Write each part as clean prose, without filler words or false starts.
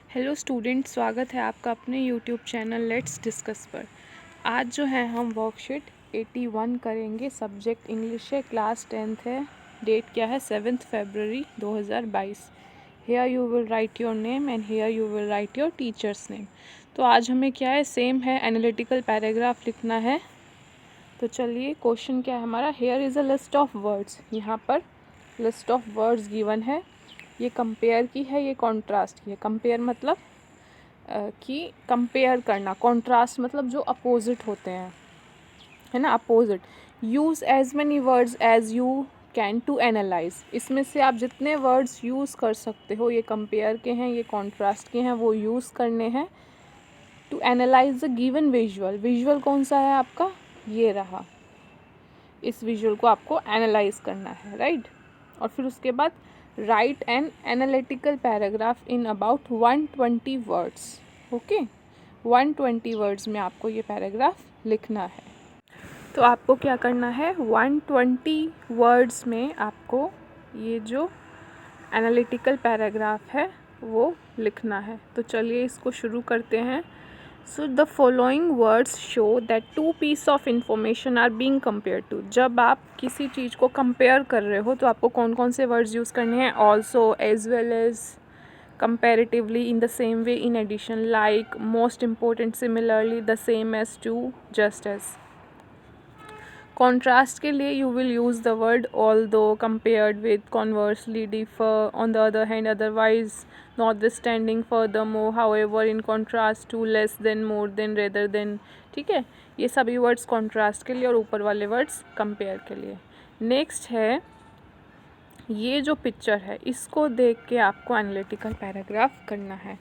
Hello student, स्वागत है आपका अपने यूट्यूब चैनल लेट्स डिस्कस पर। आज जो है हम वर्कशीट 81 करेंगे। सब्जेक्ट इंग्लिश है, क्लास 10th है। डेट क्या है? 7 फरवरी 2022। Here you will write your name and here you will write your teacher's name. तो आज हमें क्या है, सेम है, एनालिटिकल पैराग्राफ लिखना है। तो चलिए, क्वेश्चन क्या है हमारा? Here is a list of words. यहाँ पर लिस्ट ऑफ वर्ड्स गिवन है। ये कंपेयर की है, ये कॉन्ट्रास्ट की है। कंपेयर मतलब कि कंपेयर करना, कॉन्ट्रास्ट मतलब जो अपोजिट होते हैं, है ना, opposite. Use as many words as you can to analyse. इसमें से आप जितने वर्ड्स यूज़ कर सकते हो, ये कंपेयर के हैं, ये कॉन्ट्रास्ट के हैं, वो यूज़ करने हैं to analyse the given visual. Visual कौन सा है आपका? ये रहा। इस विजुअल को आपको एनालाइज करना है, राइट। और फिर उसके बाद right an analytical paragraph in about 120 words. Okay, 120 words में आपको ये पैराग्राफ लिखना है। तो आपको क्या करना है? 120 वर्ड्स में आपको ये जो एनालिटिकल पैराग्राफ है वो लिखना है। तो चलिए इसको शुरू करते हैं। So the following words show that two pieces of information are being compared to। जब आप किसी चीज़ को कंपेयर कर रहे हो तो आपको कौन कौन से वर्ड्स यूज़ करने हैं? also, as well as, comparatively, in the same way, in addition, like, most important, similarly, the same as, to, just as। Contrast के लिए you will use the word although, compared with, conversely, differ, on the other hand, otherwise, notwithstanding, furthermore, however, in contrast to, less than, more than, rather than. ठीक है, ये सभी words contrast के लिए और ऊपर वाले वर्ड्स कंपेयर के लिए। नेक्स्ट है, ये जो पिक्चर है इसको देख के आपको एनालिटिकल पैराग्राफ करना है।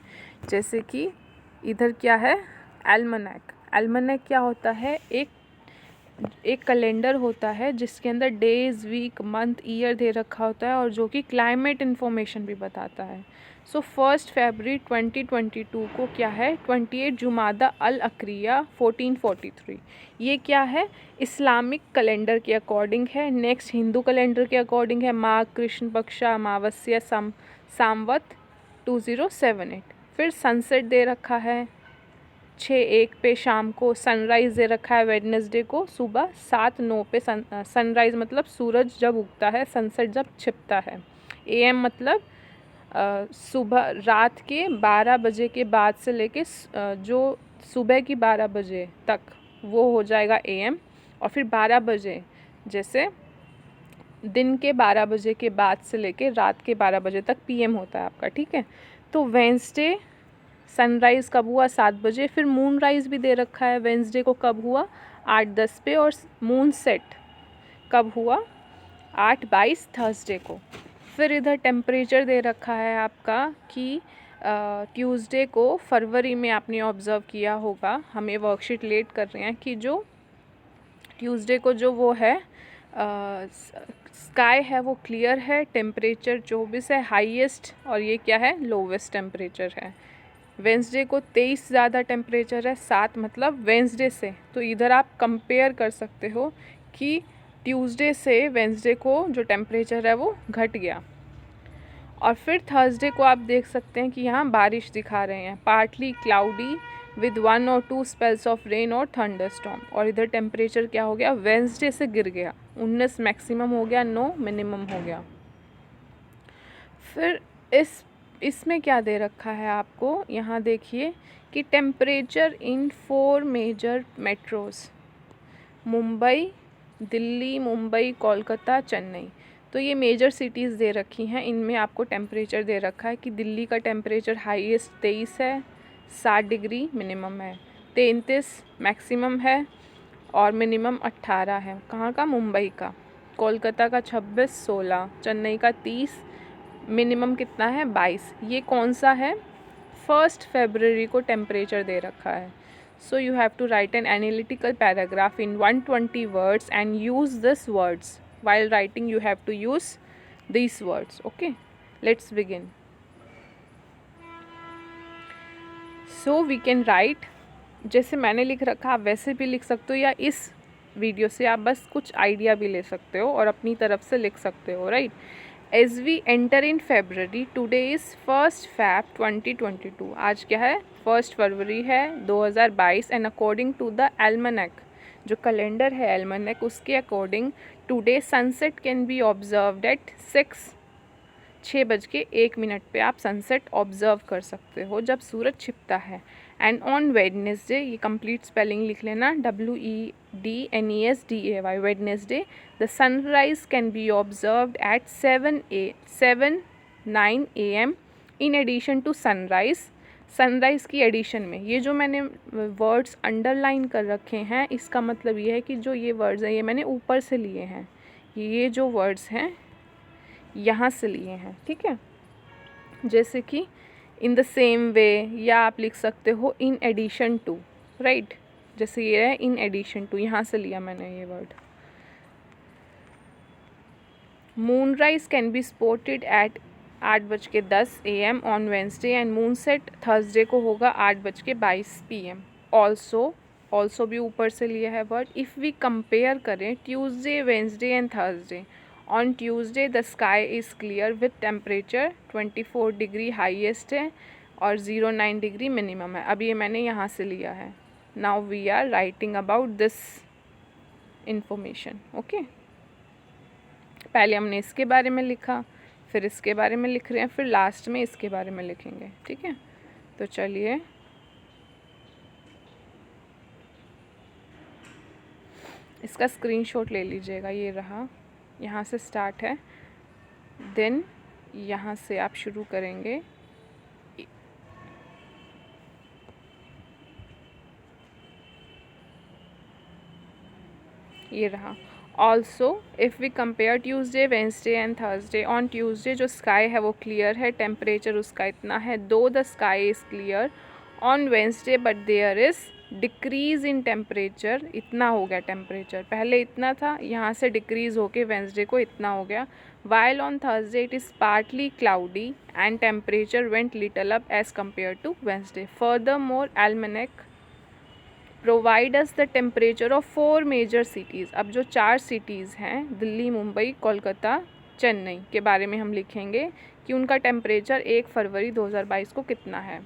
जैसे कि इधर क्या है? एल्मनैक। एल्मनैक क्या होता है? एक कैलेंडर होता है जिसके अंदर डेज, वीक, मंथ, ईयर दे रखा होता है और जो कि क्लाइमेट इन्फॉर्मेशन भी बताता है। सो 1 फरवरी 2022 को क्या है? 28 जुमादा अल अक्रिया 1443। ये क्या है? इस्लामिक कैलेंडर के अकॉर्डिंग है। नेक्स्ट हिंदू कैलेंडर के अकॉर्डिंग है माघ कृष्ण पक्षा अमावस्या सामवत 2078। फिर सनसेट दे रखा है 6:01 पे शाम को। सनराइज़ दे रखा है वेडनेसडे को सुबह 7:09 पे। सनराइज़ मतलब सूरज जब उगता है, सनसेट जब छिपता है। AM मतलब सुबह रात के 12 बजे के बाद से लेके जो सुबह की 12 बजे तक वो हो जाएगा AM। और फिर 12 बजे, जैसे दिन के 12 बजे के बाद से लेके रात के 12 बजे तक PM होता है आपका। ठीक है, तो वेंसडे सनराइज़ कब हुआ? 7 बजे। फिर मून राइज़ भी दे रखा है वेंसडे को कब हुआ? 8:10 पे। और मून सेट कब हुआ? 8:22 थर्सडे को। फिर इधर टेम्परेचर दे रखा है आपका कि ट्यूसडे को फरवरी में आपने ऑब्ज़र्व किया होगा, हमें वर्कशीट लेट कर रहे हैं कि जो ट्यूसडे को जो वो है स्काई है वो क्लियर है, टेम्परेचर 24 है हाईएस्ट, और ये क्या है? लोवेस्ट टेम्परेचर है। वेंसडे को 23 ज़्यादा टेम्परेचर है, 7 मतलब वेंसडे से। तो इधर आप कंपेयर कर सकते हो कि ट्यूसडे से वेंसडे को जो टेम्परेचर है वो घट गया। और फिर थर्सडे को आप देख सकते हैं कि यहाँ बारिश दिखा रहे हैं, partly cloudy with 1 or 2 spells of rain और थंडरस्टॉर्म। और इधर टेम्परेचर क्या हो गया? वेंसडे से गिर गया, 19 मैक्सिमम हो गया, 9 मिनिमम हो गया। फिर इसमें क्या दे रखा है आपको? यहाँ देखिए कि temperature in 4 major metros, Mumbai, Delhi, Mumbai, Kolkata, Chennai. तो ये मेजर सिटीज़ दे रखी हैं, इनमें आपको टेम्परेचर दे रखा है कि दिल्ली का टेम्परेचर हाईएस्ट 23 है, 7 डिग्री मिनिमम है, 33 मैक्सिमम है और मिनिमम 18 है। कहाँ का? मुंबई का। कोलकाता का 26, 16, चेन्नई का 30, मिनिमम कितना है? 22। ये कौन सा है? 1 फरवरी को टेम्परेचर दे रखा है। So you have to write an analytical paragraph in 120 words and use this words. while writing you have to use these words. Okay, let's begin. So we can write, जैसे मैंने लिख रखा आप वैसे भी लिख सकते हो, या इस वीडियो से आप बस कुछ आइडिया भी ले सकते हो और अपनी तरफ से लिख सकते हो, right. As we enter in February, today is 1st Feb 2022. आज क्या है? 1 फरवरी है 2022 and according to the almanac, जो कैलेंडर है एल्मनैक, उसके according today sunset can be observed eight 6:01 पे आप सनसेट ऑब्जर्व कर सकते हो जब सूरज छिपता है। एंड ऑन वेडनेसडे, ये कंप्लीट स्पेलिंग लिख लेना, WEDNESDAY, Wednesday, the sunrise can be observed at 7:09 AM। In addition to sunrise, sunrise की एडिशन में ये जो मैंने वर्ड्स अंडरलाइन कर रखे हैं, इसका मतलब ये है कि जो ये वर्ड्स हैं ये मैंने ऊपर से लिए हैं, ये जो वर्ड्स हैं यहाँ से लिए हैं, ठीक है। जैसे कि इन द सेम वे, या आप लिख सकते हो इन एडिशन टू, राइट। जैसे ये है इन एडिशन टू, यहाँ से लिया मैंने ये word. Moonrise can be spotted eight 8:10 AM on Wednesday and moon set Thursday को होगा 8:22 PM। ऑल्सो भी ऊपर से लिया है वर्ड। इफ़ वी कंपेयर करें Tuesday, Wednesday and Thursday, on Tuesday the sky is clear with temperature 24 degree highest है और 09 डिग्री मिनिमम है। अब ये मैंने यहाँ से लिया है। Now we are writing about this information, okay. पहले हमने इसके बारे में लिखा, फिर इसके बारे में लिख रहे हैं, फिर लास्ट में इसके बारे में लिखेंगे, ठीक है। तो चलिए इसका स्क्रीनशॉट ले लीजिएगा, ये रहा, यहाँ से स्टार्ट है, देन यहाँ से आप शुरू करेंगे। ये रहा। Also if we compare Tuesday, Wednesday and Thursday, on Tuesday जो स्काई है वो क्लियर है, टेम्परेचर उसका इतना है, though the sky is clear on Wednesday but there is decrease in temperature, इतना हो गया टेम्परेचर, पहले इतना था, यहाँ से डिक्रीज़ होके वेंसडे को इतना हो गया। While on Thursday it is partly cloudy and temperature went little up as compare to Wednesday. Furthermore almanac provide us the temperature of 4 major cities. अब जो 4 सिटीज़ हैं, दिल्ली, मुंबई, कोलकाता, चेन्नई, के बारे में हम लिखेंगे कि उनका टेम्परेचर 1 फरवरी 2022 को कितना है।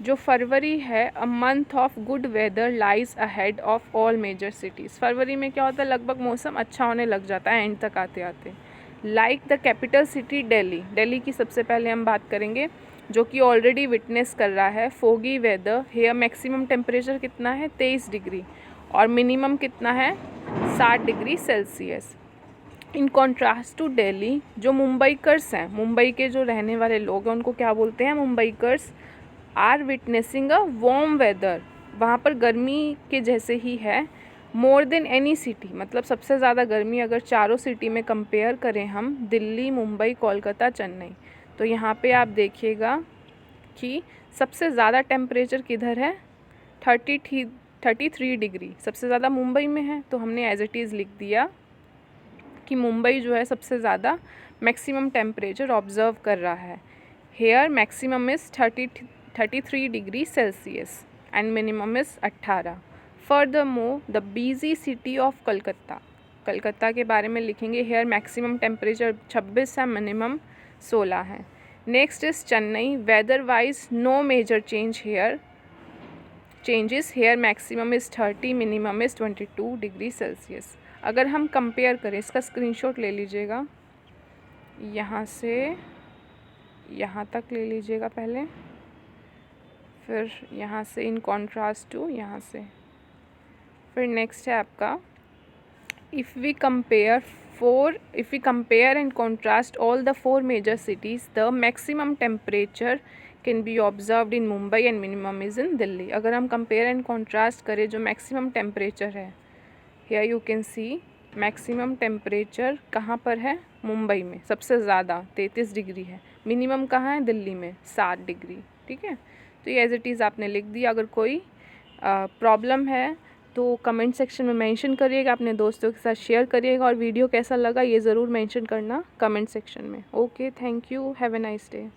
जो फरवरी है, a month of good weather lies ahead of all major cities. फरवरी में क्या होता है, लगभग मौसम अच्छा होने लग जाता है एंड तक आते आते। Like the capital city Delhi, Delhi की सबसे पहले हम बात करेंगे, जो कि ऑलरेडी विटनेस कर रहा है foggy weather. Here maximum temperature कितना है, 23 डिग्री, और मिनिमम कितना है, 60 degree Celsius. In contrast to Delhi, जो मुंबईकर्स हैं, मुंबई के जो रहने वाले लोग हैं उनको क्या बोलते हैं, Mumbaikars, are witnessing a warm weather, वहाँ पर गर्मी के जैसे ही है। मोर देन एनी सिटी, मतलब सबसे ज़्यादा गर्मी अगर चारों सिटी में कंपेयर करें हम, दिल्ली, मुंबई, कोलकाता, चेन्नई, तो यहाँ पे आप देखिएगा कि सबसे ज़्यादा टेम्परेचर किधर है, 33 डिग्री सबसे ज़्यादा मुंबई में है। तो हमने एज इट इज़ लिख दिया कि मुंबई जो है सबसे ज़्यादा मैक्सिमम टेम्परेचर ऑब्जर्व कर रहा है। Here maximum is 33 degree Celsius and minimum is 18। Furthermore the busy city of Calcutta, Calcutta के बारे में लिखेंगे, हेयर मैक्सिमम टेम्परेचर 26 है, मिनिमम 16 है। Next is Chennai, weather wise no major changes, here maximum is 30, minimum is 22 degree Celsius. अगर हम compare करें, इसका स्क्रीनशॉट ले लीजिएगा, यहाँ से यहाँ तक ले लीजिएगा पहले, फिर यहाँ से इन कॉन्ट्रास्ट टू यहाँ से, फिर नेक्स्ट है आपका if we compare and contrast all the 4 major cities, the maximum temperature can be observed in Mumbai and minimum is in Delhi. अगर हम कंपेयर एंड कॉन्ट्रास्ट करें, जो मैक्सिमम टेम्परेचर है, here you can see maximum temperature कहाँ पर है, मुंबई में सबसे ज़्यादा 33 डिग्री है, मिनिमम कहाँ है, दिल्ली में 7 डिग्री, ठीक है। तो ये एज इट इज़ आपने लिख दिया। अगर कोई प्रॉब्लम है तो कमेंट सेक्शन में मेंशन करिएगा, अपने दोस्तों के साथ शेयर करिएगा, और वीडियो कैसा लगा ये ज़रूर मेंशन करना कमेंट सेक्शन में। Okay, thank you, have a nice day.